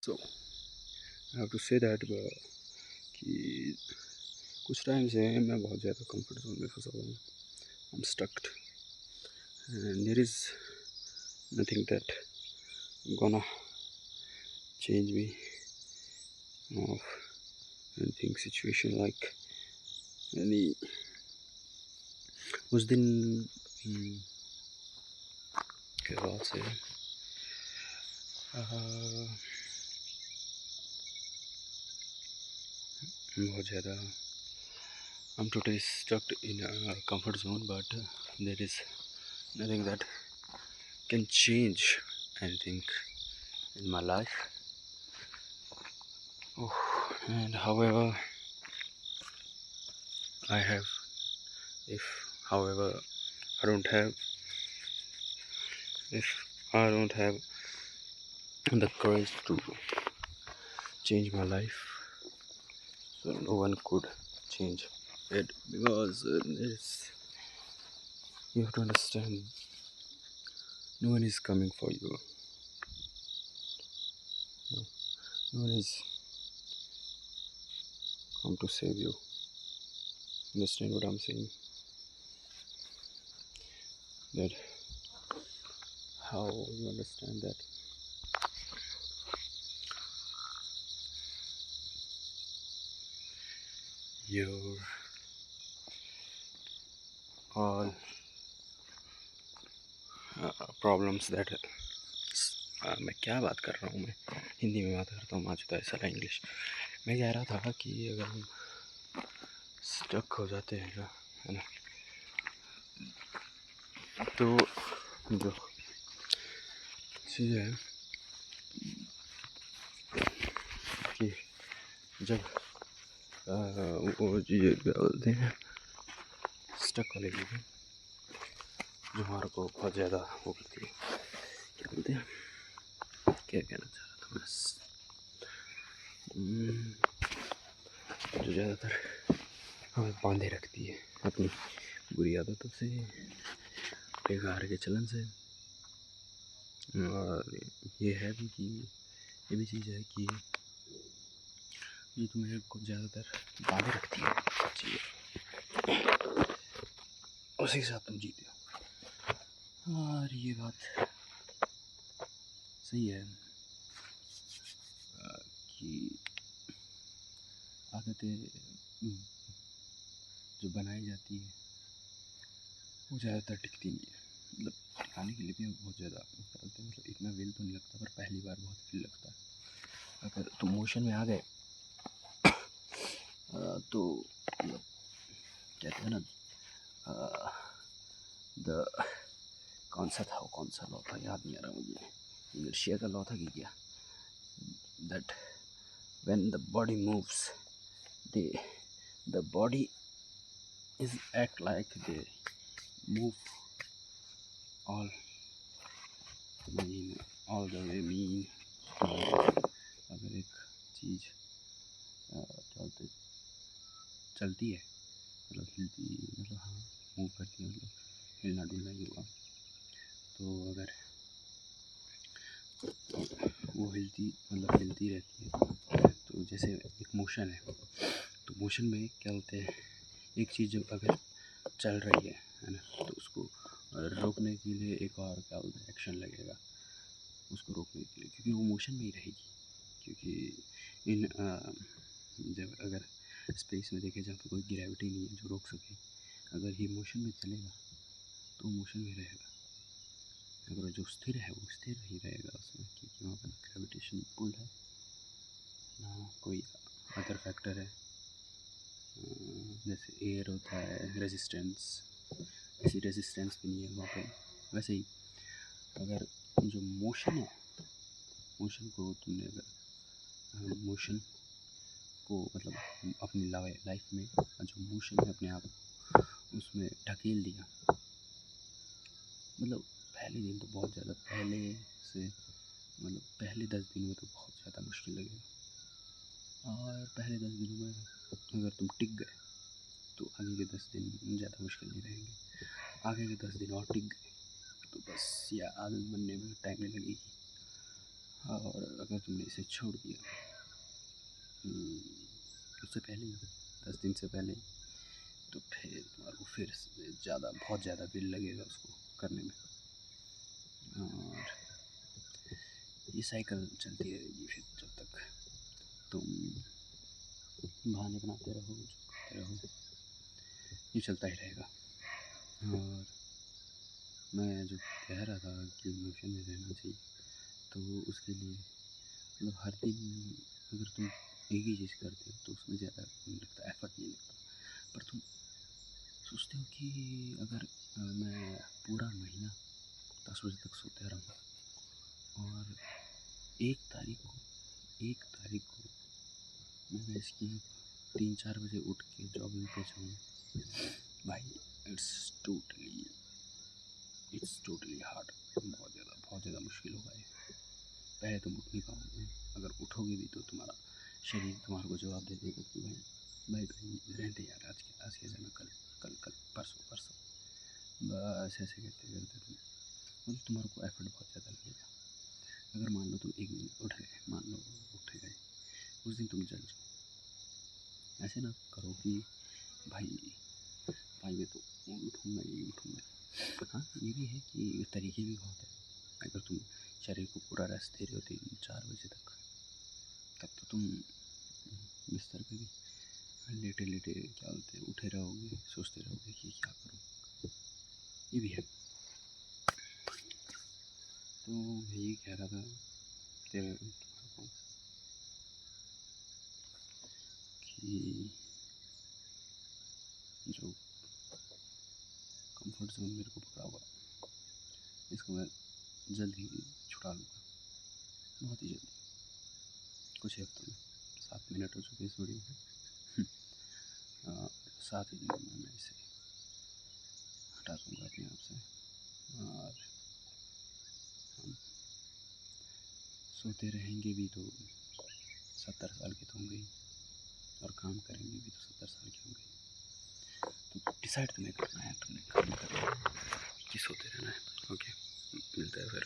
So I have to say that कि कुछ time से मैं बहुत ज़्यादा कंफर्ट जोन में फंसा हुआ हूँ. I'm stuck and there is nothing that gonna change me of anything situation like any. उस दिन के बाद से बहुत ज़्यादा I'm totally stuck in a comfort zone, but there is nothing that can change anything in my life. Oh, and however I have, however I don't have, if I don't have the courage to change my life, so no one could change it, because you have to understand, no one is coming for you. No one is come to save you. Understand what I'm saying? That how you understand that your all problems that मैं क्या बात कर रहा हूँ, मैं हिंदी में बात करता हूँ, माचुता है साला इंग्लिश. मैं कह रहा था कि अगर हम स्टक हो जाते हैं ना, है ना, तो जो चीज़ है कि जब वो चीज़ क्या बोलते हैं, स्टक वाले चीज़ें जो हमारे को बहुत ज़्यादा वो करती है, क्या बोलते हैं, क्या कहना चाह रहा था बस, जो ज़्यादातर हमें बांधे रखती है अपनी बुरी आदतों से, बेकार के चलन से. और ये है भी कि ये भी चीज़ है कि ये तुम्हें कुछ ज़्यादातर बांधे रखती है चीज़ें, उसी के साथ तुम जीते हो. और ये बात सही है कि आदतें जो बनाई जाती है वो ज़्यादातर टिकती नहीं है. मतलब टिकाने के लिए भी बहुत ज़्यादा मतलब इतना वेल तो नहीं लगता, पर पहली बार बहुत फील लगता है. अगर तुम मोशन में आ गए तो मतलब कहते हैं ना, कौन सा लॉ था, याद नहीं आ रहा मुझे, इनर्शिया का लॉ था कि क्या, that when the body moves, the body is act like they move all the way mean. अगर एक चीज़ चलती है, मतलब हिलती, मतलब हाँ मूव करती है, मतलब हिलना डुलना ही होगा. तो अगर वो हिलती रहती है, तो जैसे एक मोशन है, तो मोशन में क्या होते हैं, एक चीज़ जब अगर चल रही है ना, तो उसको रोकने के लिए एक और क्या बोलते हैं एक्शन लगेगा उसको रोकने के लिए, क्योंकि वो मोशन में ही रहेगी. क्योंकि जब अगर स्पेस में देखें जहाँ पे कोई ग्रेविटी नहीं है जो रोक सके, अगर ये मोशन में चलेगा तो मोशन में रहेगा. अगर जो स्थिर है वो स्थिर ही रहेगा उसमें, क्योंकि वहाँ पर ग्रेविटेशन पुल है ना, कोई अदर फैक्टर है. जैसे एयर होता है रेजिस्टेंस, ऐसी रेजिस्टेंस भी नहीं है वहाँ पे. वैसे ही अगर जो मोशन है, मोशन को तुमने अगर मोशन को मतलब अपनी लाइफ में जो मोशन है अपने आप उसमें ढकेल दिया, मतलब पहले दिन तो बहुत ज़्यादा, पहले से मतलब पहले 10 दिनों में तो बहुत ज़्यादा मुश्किल लगेगा. और पहले 10 दिनों में अगर तुम टिक गए तो आगे के 10 दिन ज़्यादा मुश्किल नहीं रहेंगे. आगे के 10 दिन और टिक गए तो बस या आदत बनने में टाइम नहीं लगेगी. और अगर तुमने इसे छोड़ दिया उससे पहले ही 10 दिन से पहले ही, तो फिर तुम्हारे को फिर से ज़्यादा बहुत ज़्यादा बिल लगेगा उसको करने में। और ये साइकिल चलती रहेगी फिर जब तक तुम बहाने बनाते रहो, जो करते रहो, ये चलता ही रहेगा। और मैं जो कह रहा था कि मोशन में रहना चाहिए, तो उसके लिए मतलब हर दिन अगर तुम एक ही चीज़ करते हो तो उसमें ज़्यादा नहीं लगता, एफर्ट नहीं लगता। पर तुम सोचते हो कि अगर मैं पूरा महीना 10 बजे तक सोते रहूँ और एक तारीख को मैं इसकी 3-4 बजे उठ के जॉगिंग पे जाऊँ, भाई इट्स टोटली हार्ड, बहुत ज़्यादा मुश्किल होगा ये। पहले तुम उठ नहीं पाओगे, अगर उठोगे भी तो तुम्हारा शरीर तुम्हारे को जवाब दे देगा कि भाई रहते यार, आज के जाना, कल परसों बस ऐसे करते करते तुम मतलब तुम्हारे को एफर्ट बहुत ज़्यादा लगेगा। अगर मान लो तुम एक दिन उठ गए, मान लो उठ गए, उस दिन तुम जल जाओ। ऐसे ना करो कि भाई मैं तो उठूँगा। हाँ, ये भी है कि तरीके भी बहुत है। अगर तुम शरीर को पूरा रेस्ट दे रहे हो 3-4 बजे तक, तब तो तुम बिस्तर पे भी लेटे लेटे क्या बोलते हैं उठे रहोगे, सोचते रहोगे कि क्या करूँ, ये भी है। तो मैं ये कह रहा था तेरे तुम्हारे को कि जो कंफर्ट जोन मेरे को पकड़ा हुआ, इसको मैं जल्द ही छुड़ा लूँगा, बहुत ही जल्दी, कुछ ही हफ्तों में। 7 मिनट हो चुके इस वीडियो में। 7 ही दिनों में मैं इसे हटा दूँगा अपने आप से। और हम सोते रहेंगे भी तो 70 साल के तो होंगे ही, और काम करेंगे भी तो 70 साल के होंगे ही। तो डिसाइड तुम्हें करना है, तुमने काम करना है कि सोते रहना है। ओके, मिलता है फिर।